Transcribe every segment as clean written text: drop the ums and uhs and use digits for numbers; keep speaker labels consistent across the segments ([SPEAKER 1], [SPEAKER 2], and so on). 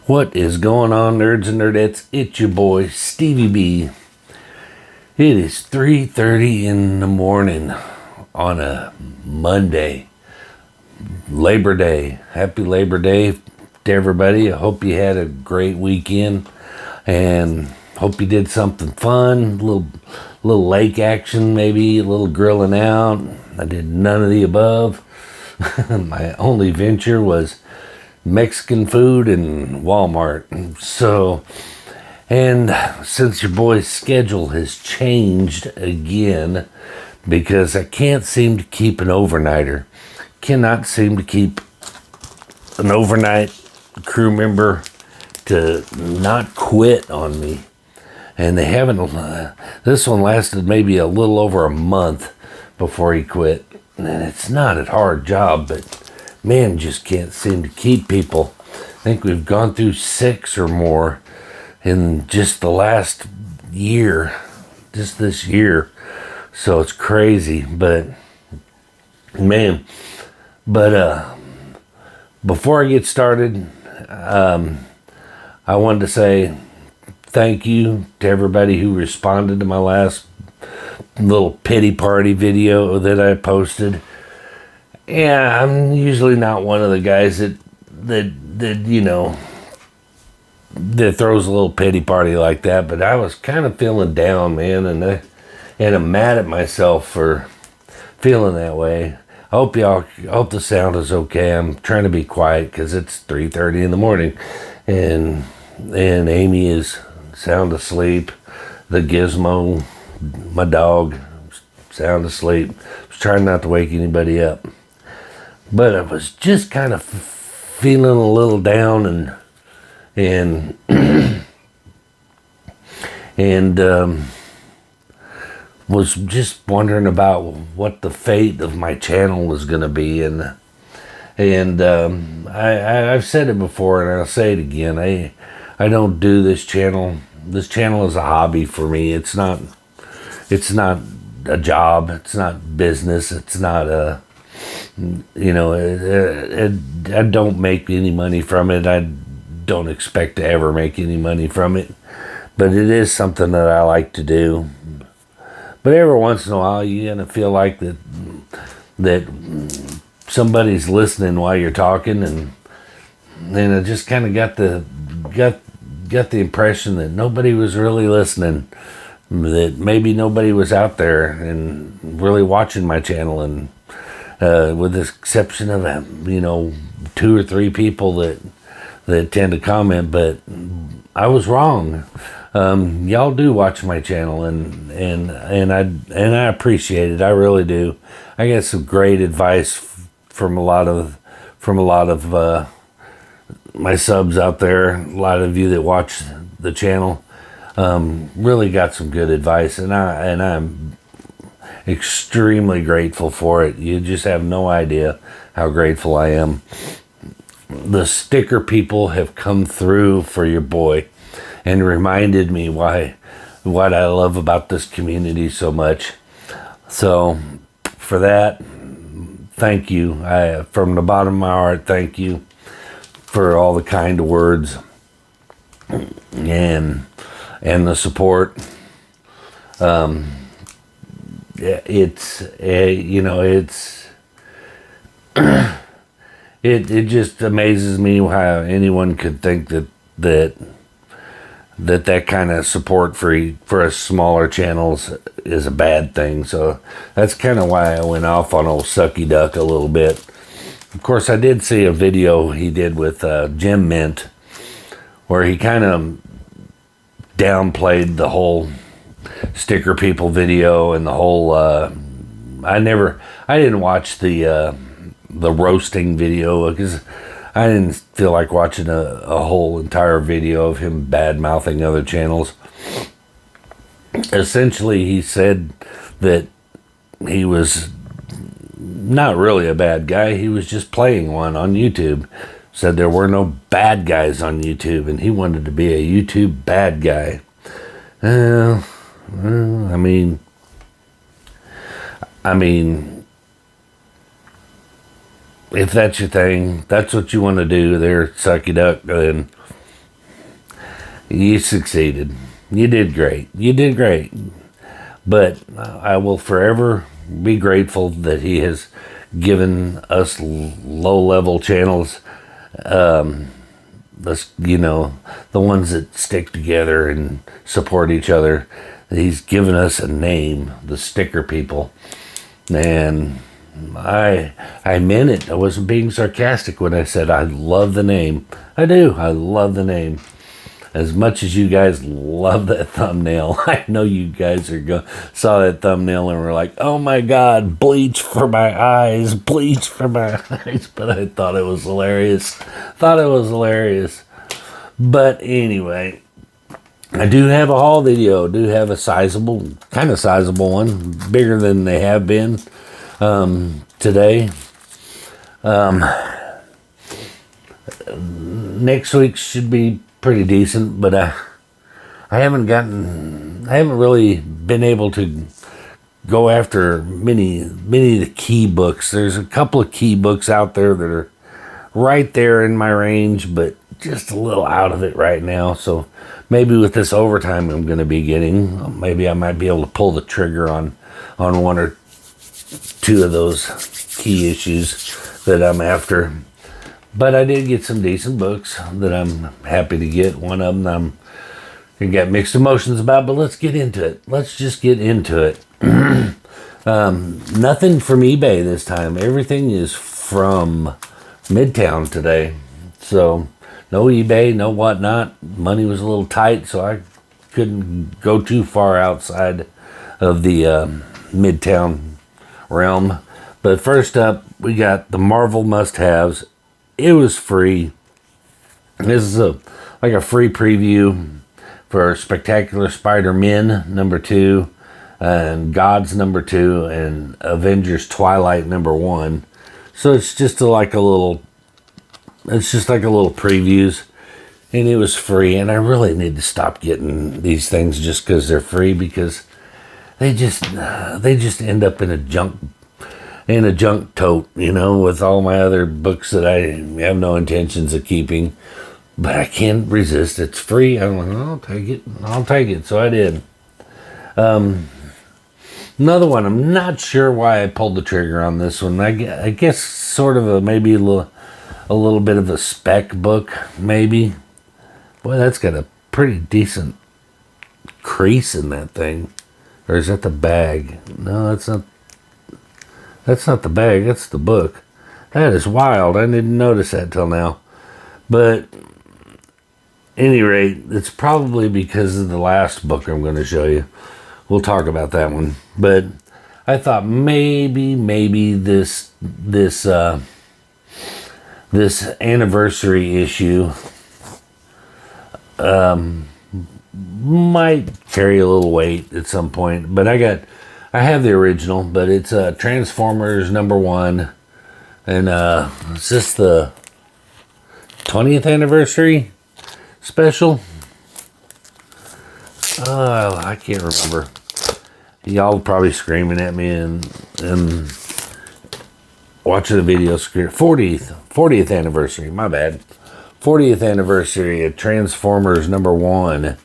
[SPEAKER 1] What is going on, nerds and nerdettes? It's your boy, Stevie B. It is 3:30 in the morning on a Monday, Labor Day. Happy Labor Day to everybody. I hope you had a great weekend and hope you did something fun, a little lake action maybe, a little grilling out. I did none of the above. My only venture was Mexican food and Walmart. So, and since your boy's schedule has changed again, because I can't seem to keep an overnighter, cannot seem to keep an overnight crew member to not quit on me. And they haven't, this one lasted maybe a little over a month before he quit. And it's not a hard job, but man, just can't seem to keep people. I think we've gone through 6 or more in just the last year, just this year. So it's crazy, but man, before I get started, I wanted to say thank you to everybody who responded to my last little pity party video that I posted. Yeah, I'm usually not one of the guys that you know, that throws a little pity party like that, but I was kind of feeling down, man, and I'm mad at myself for feeling that way. I hope the sound is okay. I'm trying to be quiet because it's 3:30 in the morning, and Amy is sound asleep. The Gizmo, my dog, sound asleep. I was trying not to wake anybody up. But I was just kind of feeling a little down and was just wondering about what the fate of my channel was going to be. And I've said it before and I'll say it again. I don't do this channel. This channel is a hobby for me. It's not a job. It's not business. It's not a, you know, I don't make any money from it. I don't expect to ever make any money from it, but it is something that I like to do. But every once in a while, you're gonna feel like that somebody's listening while you're talking, and I just kind of got the impression that nobody was really listening, that maybe nobody was out there and really watching my channel, and with the exception of 2 or 3 people that tend to comment. But I was wrong. Y'all do watch my channel, and I appreciate it. I really do. I get some great advice from a lot of my subs out there. A lot of you that watch the channel really got some good advice, and I'm extremely grateful for it. You just have no idea how grateful I am. The sticker people have come through for your boy and reminded me what I love about this community so much. So for that, thank you. From the bottom of my heart, thank you for all the kind words and the support. It just amazes me how anyone could think that kind of support for a smaller channels is a bad thing. So that's kind of why I went off on old Sucky Duck a little bit. Of course, I did see a video he did with Jim Mint where he kind of downplayed the whole sticker people video and the whole I didn't watch the roasting video because I didn't feel like watching a whole entire video of him bad-mouthing other channels. Essentially, he said that he was not really a bad guy. He was just playing one on YouTube. Said there were no bad guys on YouTube, and he wanted to be a YouTube bad guy. I mean, if that's your thing, that's what you want to do there, Sucky Duck, then You succeeded. You did great. You did great. But I will forever be grateful that he has given us low-level channels, the ones that stick together and support each other. He's given us a name, the Sticker People. And I meant it. I wasn't being sarcastic when I said I love the name. I do. I love the name. As much as you guys love that thumbnail, I know you guys saw that thumbnail and were like, oh my God, bleach for my eyes, bleach for my eyes. But I thought it was hilarious. But anyway, I do have a haul video. I do have a kind of sizable one, bigger than they have been today. Next week should be pretty decent, but I haven't really been able to go after many of the key books. There's a couple of key books out there that are right there in my range, but just a little out of it right now. So maybe with this overtime I'm going to be getting, maybe I might be able to pull the trigger on one or two of those key issues that I'm after. But I did get some decent books that I'm happy to get. One of them I got mixed emotions about, but let's get into it. Let's just get into it. Nothing from eBay this time. Everything is from Midtown today. So no eBay, no whatnot. Money was a little tight, so I couldn't go too far outside of the Midtown realm. But first up, we got the Marvel must-haves. It was free. This is like a free preview for Spectacular Spider-Man #2, and Gods #2, and Avengers Twilight #1. So it's just like a little previews, and it was free. And I really need to stop getting these things just because they're free, because they just end up in a junk tote, with all my other books that I have no intentions of keeping. But I can't resist. It's free. I'm like, I'll take it. So I did. Another one. I'm not sure why I pulled the trigger on this one. I guess sort of maybe a little bit of a spec book, maybe. Boy, that's got a pretty decent crease in that thing. Or is that the bag? No, that's not. That's not the bag, that's the book. That is wild. I didn't notice that till now. But, at any rate, it's probably because of the last book I'm going to show you. We'll talk about that one. But I thought maybe this anniversary issue might carry a little weight at some point. But I have the original, but it's Transformers #1, and is this the 20th anniversary special? I can't remember. Y'all probably screaming at me and watching the video screen. 40th anniversary, my bad. 40th anniversary of Transformers #1.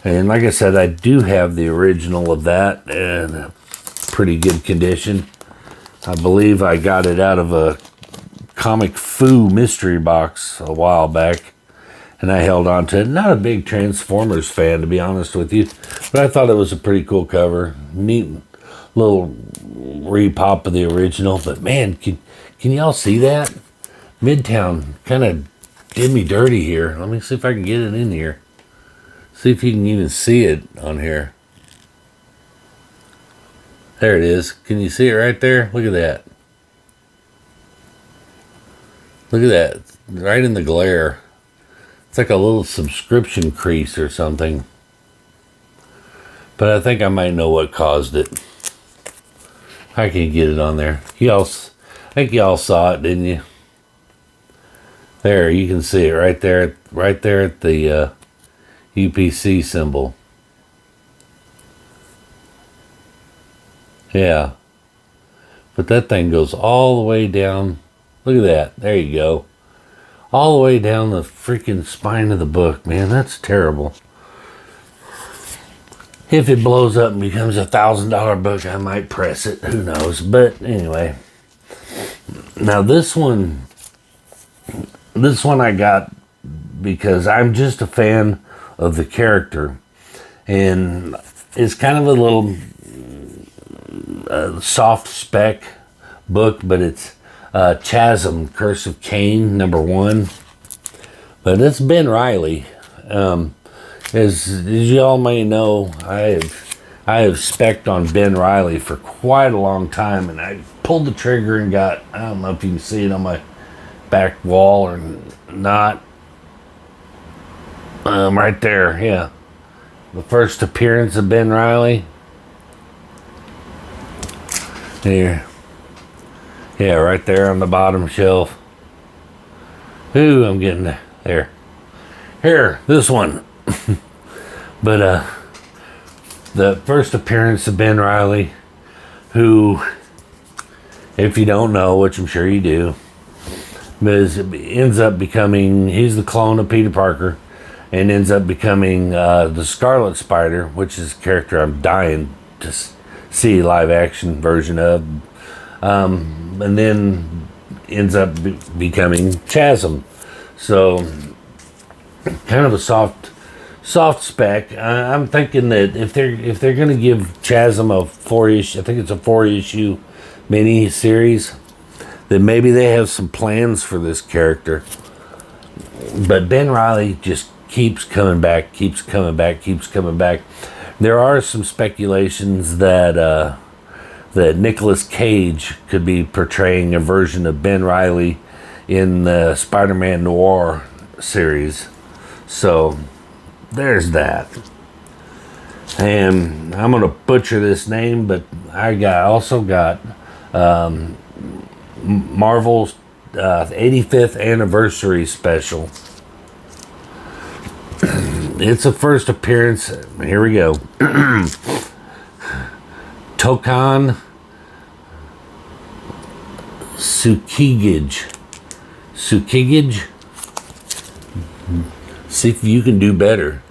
[SPEAKER 1] And like I said, I do have the original of that in pretty good condition. I believe I got it out of a Comic Foo mystery box a while back, and I held on to it. Not a big Transformers fan, to be honest with you, but I thought it was a pretty cool cover. Neat little repop of the original. But man, can y'all see that? Midtown kind of did me dirty here. Let me see if I can get it in here. See if you can even see it on here. There it is. Can you see it right there? Look at that. Look at that. Right in the glare. It's like a little subscription crease or something. But I think I might know what caused it. I can get it on there. I think y'all saw it, didn't you? There, you can see it right there at the UPC symbol. Yeah. But that thing goes all the way down. Look at that. There you go. all the way down the freaking spine of the book, man. That's terrible. If it blows up and becomes $1,000 book, I might press it. Who knows? But anyway. Now this one I got because I'm just a fan of the character. And it's kind of a little soft spec book, but it's Chasm, Curse of Cain, #1. But it's Ben Reilly. As you all may know, I have spec'd on Ben Reilly for quite a long time, and I pulled the trigger and got, I don't know if you can see it on my back wall or not. Right there, yeah. The first appearance of Ben Reilly. Here. Yeah, right there on the bottom shelf. Ooh, I'm getting there. Here, this one. But the first appearance of Ben Reilly, who, if you don't know, which I'm sure you do, ends up becoming, he's the clone of Peter Parker, and ends up becoming the Scarlet Spider, which is a character I'm dying to see a live action version of, and then ends up becoming Chasm. So kind of a soft spec. I'm thinking that if they're going to give Chasm a 4-issue, I think it's a 4-issue mini series, that maybe they have some plans for this character. But Ben Reilly just keeps coming back. There are some speculations that Nicolas Cage could be portraying a version of Ben Reilly in the Spider-Man Noir series. So there's that. And I'm going to butcher this name, but I also got Marvel's 85th anniversary special. It's a first appearance. Here we go. Tokan Sukigage. See if you can do better.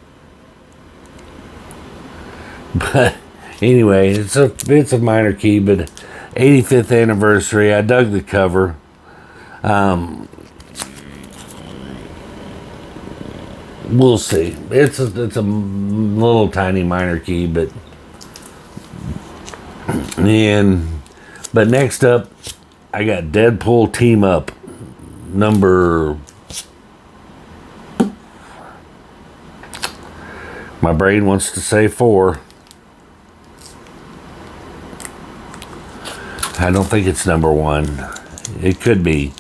[SPEAKER 1] But anyway, it's a minor key, but 85th anniversary. I dug the cover. We'll see. It's a little tiny minor key, but next up, I got Deadpool Team Up number. My brain wants to say 4. I don't think it's number 1. It could be.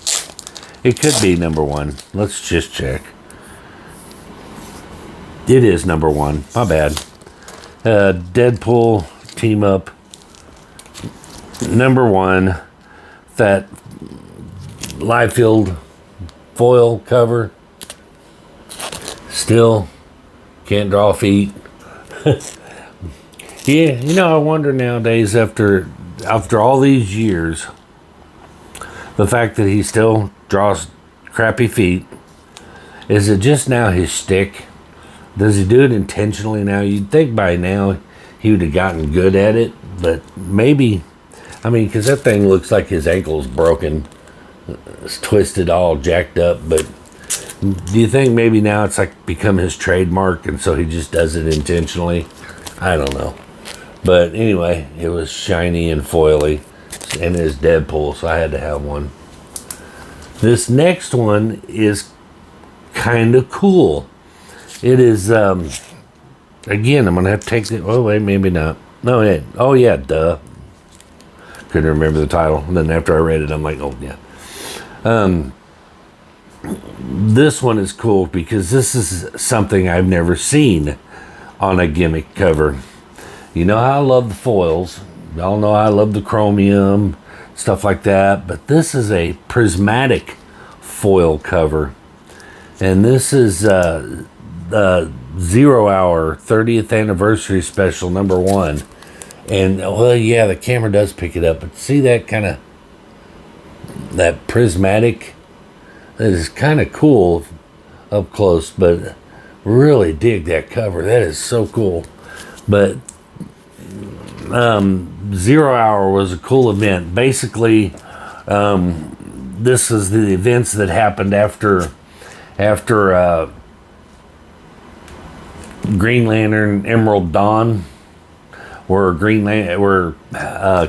[SPEAKER 1] It could be number 1. Let's just check. It is number 1. My bad. Deadpool Team Up number 1. That Liefeld foil cover. Still can't draw feet. Yeah, I wonder nowadays, after all these years, the fact that he still draws crappy feet, is it just now his shtick? Does he do it intentionally now? You'd think by now he would have gotten good at it, but maybe, because that thing looks like his ankle's broken. It's twisted, all jacked up, but do you think maybe now it's like become his trademark and so he just does it intentionally? I don't know. But anyway, it was shiny and foily, and it's Deadpool, so I had to have one. This next one is kind of cool. It is, again, I'm going to have to take the, oh wait, maybe not. No, yeah, duh. Couldn't remember the title. And then after I read it, I'm like, oh yeah. This one is cool because this is something I've never seen on a gimmick cover. You know how I love the foils. Y'all know I love the chromium, stuff like that. But this is a prismatic foil cover. And this is the 0 Hour 30th anniversary special number 1. And, well, yeah, the camera does pick it up. But see that kind of, that prismatic It is kind of cool up close, but really dig that cover. That is so cool. But 0 Hour was a cool event. Basically, this is the events that happened after Green Lantern Emerald Dawn, where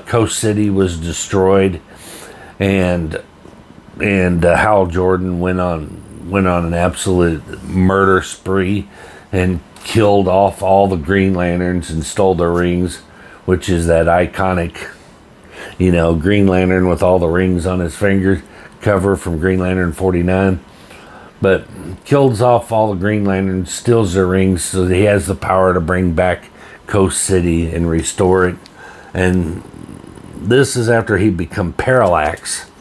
[SPEAKER 1] Coast City was destroyed, and Hal Jordan went on an absolute murder spree and killed off all the Green Lanterns and stole their rings, which is that iconic, Green Lantern with all the rings on his fingers cover from Green Lantern 49. But kills off all the Green Lanterns, steals their rings, so he has the power to bring back Coast City and restore it. And this is after he become Parallax,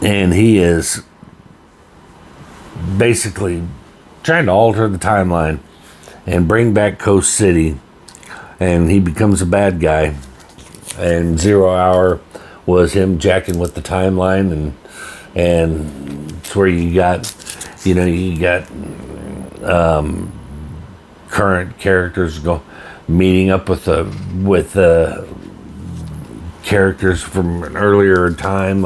[SPEAKER 1] and he is basically trying to alter the timeline and bring back Coast City, and he becomes a bad guy. And 0 Hour was him jacking with the timeline, and it's where you got current characters meeting up with the characters from an earlier time,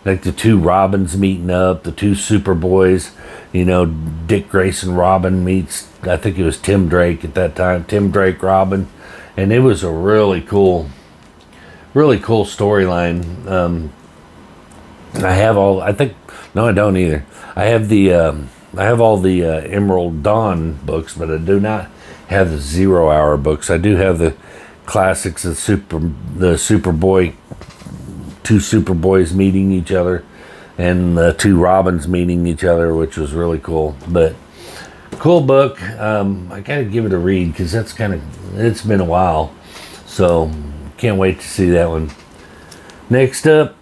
[SPEAKER 1] like the two Robins meeting up, the two Superboys. Dick Grayson Robin meets, I think it was Tim Drake at that time, Tim Drake Robin, and it was a really cool storyline. I don't either. I have all the Emerald Dawn books, but I do not have the 0 Hour books. I do have the classics of the Superboy, two Superboys meeting each other, and the two Robins meeting each other, which was really cool. But cool book. I gotta give it a read because it's been a while, so can't wait to see that one. Next up,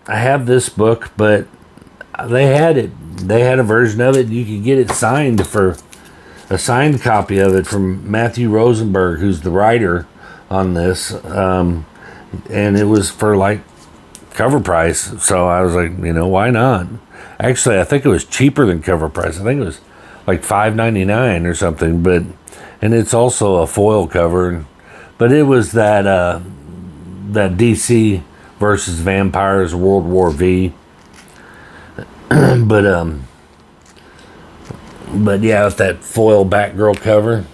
[SPEAKER 1] I have this book, but they had a version of it. You could get it signed for a signed copy of it from Matthew Rosenberg, who's the writer on this, and it was for like cover price. So I was like, why not? Actually, I think it was cheaper than cover price. I think it was like $5.99 or something. And it's also a foil cover. But it was that DC versus Vampires World War V. but yeah, with that foil Batgirl cover.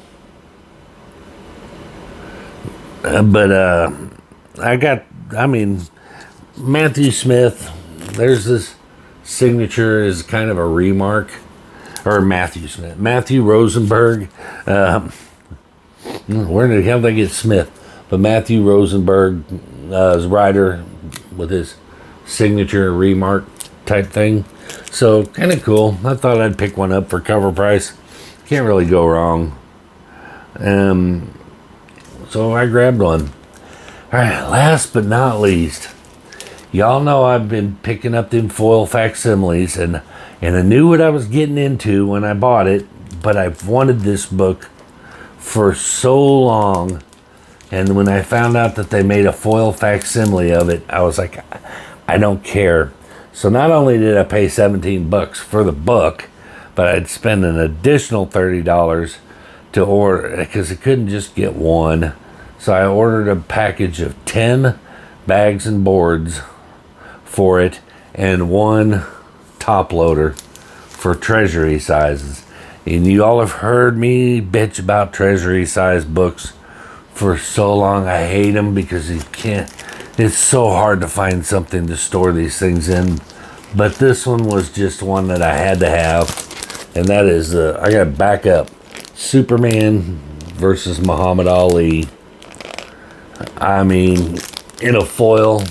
[SPEAKER 1] Matthew Smith, there's this signature is kind of a remark, or Matthew Rosenberg. Where the hell did they get Smith? But Matthew Rosenberg is writer with his signature remark type thing. So kind of cool. I thought I'd pick one up for cover price. Can't really go wrong. So I grabbed one. All right, last but not least, y'all know I've been picking up them foil facsimiles, and I knew what I was getting into when I bought it, but I've wanted this book for so long, and when I found out that they made a foil facsimile of it, I was like, I don't care. So not only did I pay $17 for the book, but I'd spend an additional $30 to order, because I couldn't just get one. So I ordered a package of 10 bags and boards for it, and one top loader for treasury sizes. And you all have heard me bitch about treasury size books for so long. I hate them because it's so hard to find something to store these things in. But this one was just one that I had to have, and that is I got backup Superman versus Muhammad Ali. I mean, in a foil.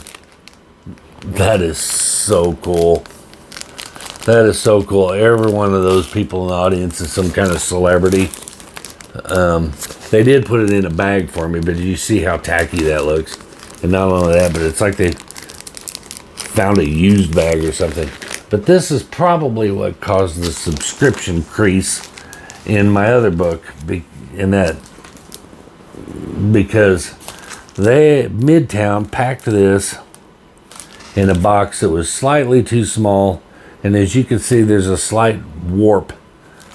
[SPEAKER 1] That is so cool. That is so cool. Every one of those people in the audience is some kind of celebrity. They did put it in a bag for me, but you see how tacky that looks. And not only that, but it's like they found a used bag or something. But this is probably what caused the subscription crease in my other book, because Midtown packed this in a box that was slightly too small And as you can see, there's a slight warp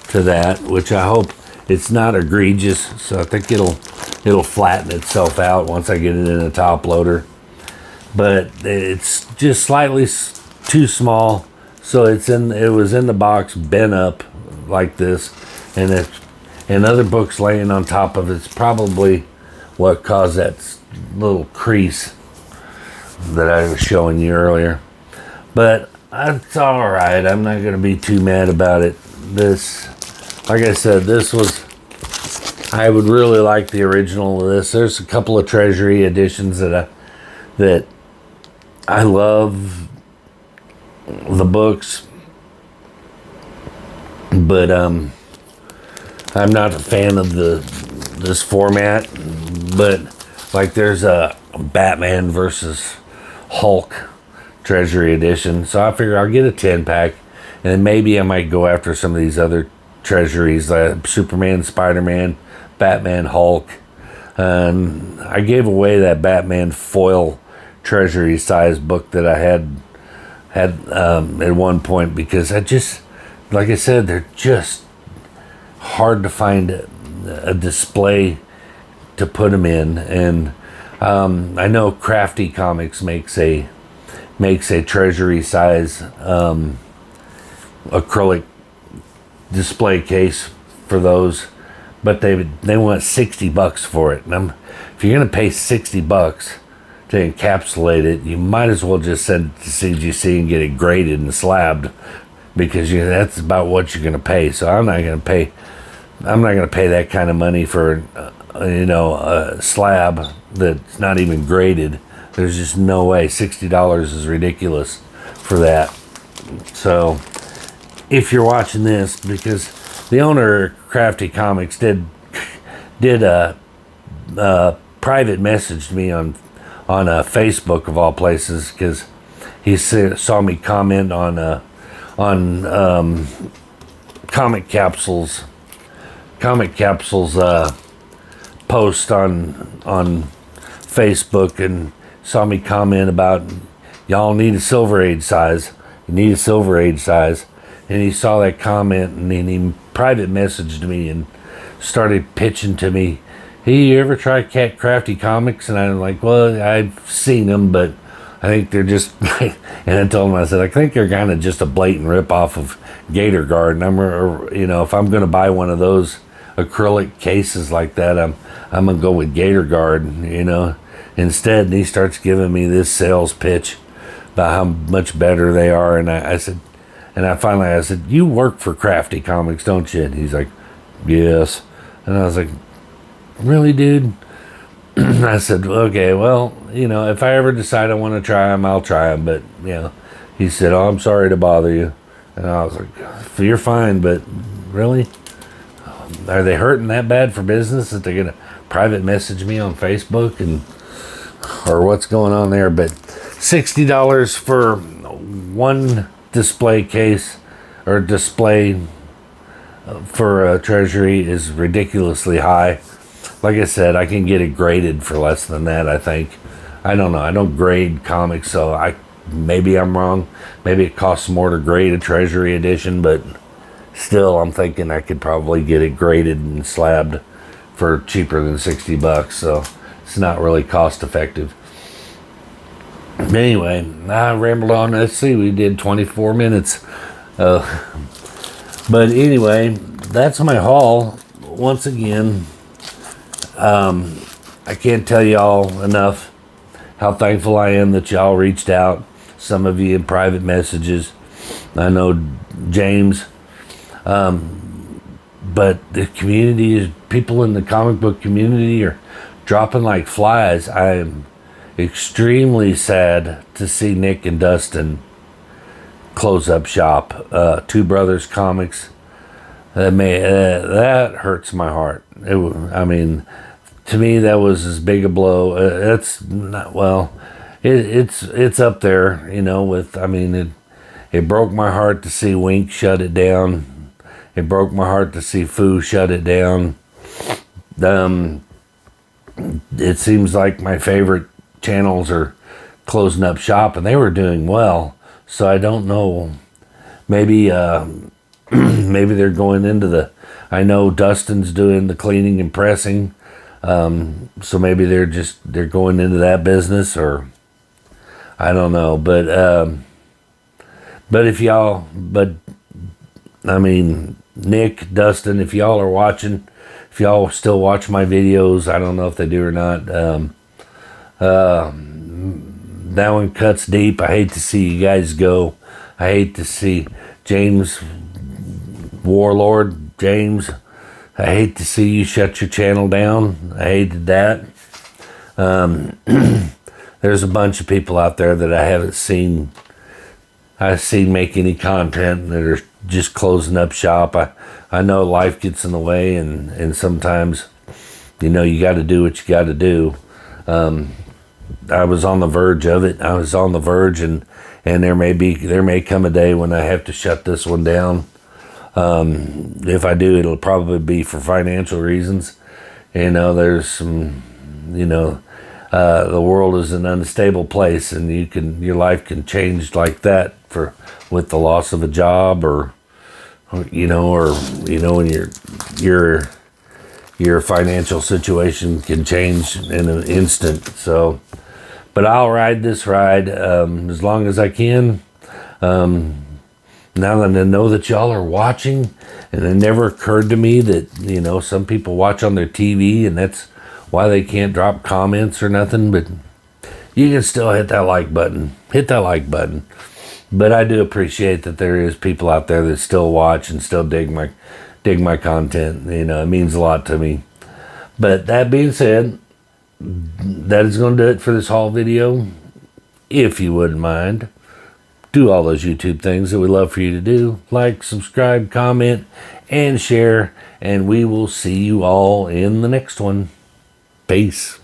[SPEAKER 1] to that, which I hope it's not egregious. So I think it'll flatten itself out once I get it in a top loader. But it's just slightly too small. So it was in the box, bent up like this, and other books laying on top of it's probably what caused that little crease that I was showing you earlier. But it's all right. I'm not going to be too mad about it. This, like I said, I would really like the original of this. There's a couple of Treasury editions that I love the books, but I'm not a fan of this format. But like there's a Batman versus Hulk Treasury edition, so I figure I'll get a 10-pack, and maybe I might go after some of these other Treasuries, Superman, Spider-Man, Batman, Hulk. I gave away that Batman foil Treasury size book that I had at one point, because like I said, they're just hard to find a display to put them in. And I know Crafty Comics makes a Treasury size acrylic display case for those, but they want $60 for it. And if you're gonna pay $60 to encapsulate it, you might as well just send it to CGC and get it graded and slabbed, because that's about what you're gonna pay. So I'm not gonna pay that kind of money for a slab that's not even graded. There's just no way. $60 is ridiculous for that. So if you're watching this, because the owner of Crafty Comics did a private message to me on Facebook of all places, because he saw me comment on Comic Capsule's post on Facebook, and saw me comment about y'all need a Silver Age size. You need a Silver Age size. And he saw that comment, and then he private messaged me and started pitching to me, hey, you ever try Crafty Comics? And I'm like, well, I've seen them, but I think they're just and I told him, I said, I think they're kind of just a blatant ripoff of Gator Guard. And if I'm going to buy one of those acrylic cases like that, I'm going to go with Gator Guard, instead. And he starts giving me this sales pitch about how much better they are. And I said, you work for Crafty Comics, don't you? And he's like, yes. And I was like, really, dude? I said, okay, well, if I ever decide I want to try them, I'll try them. But, he said, oh, I'm sorry to bother you. And I was like, you're fine, but really? Are they hurting that bad for business that they're going to private message me on Facebook or what's going on there? But $60 for one display case or display for a Treasury is ridiculously high. Like I said, I can get it graded for less than that, I think. I don't know. I don't grade comics, so maybe I'm wrong. Maybe it costs more to grade a Treasury edition, but still, I'm thinking I could probably get it graded and slabbed for cheaper than $60. So it's not really cost effective. Anyway, I rambled on. Let's see, we did 24 minutes. But anyway, that's my haul. Once again, I can't tell y'all enough how thankful I am that y'all reached out. Some of you in private messages. I know James. But the community, people in the comic book community are dropping like flies. I am extremely sad to see Nick and Dustin close up shop. Two Brothers Comics. That hurts my heart. To me, that was as big a blow. It's not, well, it's up there, it broke my heart to see Wink shut it down. It broke my heart to see Foo shut it down. It seems like my favorite channels are closing up shop, and they were doing well. So I don't know. Maybe maybe they're going into the. I know Dustin's doing the cleaning and pressing, so maybe they're going into that business, or I don't know. But if y'all, but I mean, Nick, Dustin, if y'all are watching, if y'all still watch my videos, I don't know if they do or not. That one cuts deep. I hate to see you guys go. I hate to see James, Warlord James. I hate to see you shut your channel down. I hated that. There's a bunch of people out there that I haven't seen. I've seen make any content that are just closing up shop. I know life gets in the way, and sometimes, you know, you got to do what you got to do. I was on the verge of it. I was on the verge, and there may come a day when I have to shut this one down. If I do, it'll probably be for financial reasons. You know, there's some, you know, the world is an unstable place, and your life can change like that with the loss of a job, or when your financial situation can change in an instant. So, but I'll ride this ride as long as I can. Now that I know that y'all are watching, and it never occurred to me that, you know, some people watch on their TV and that's why they can't drop comments or nothing, but you can still hit that like button. Hit that like button. But I do appreciate that there is people out there that still watch and still dig my content. You know, it means a lot to me. But that being said, that is going to do it for this haul video. If you wouldn't mind, do all those YouTube things that we love for you to do. Like, subscribe, comment, and share. And we will see you all in the next one. Peace.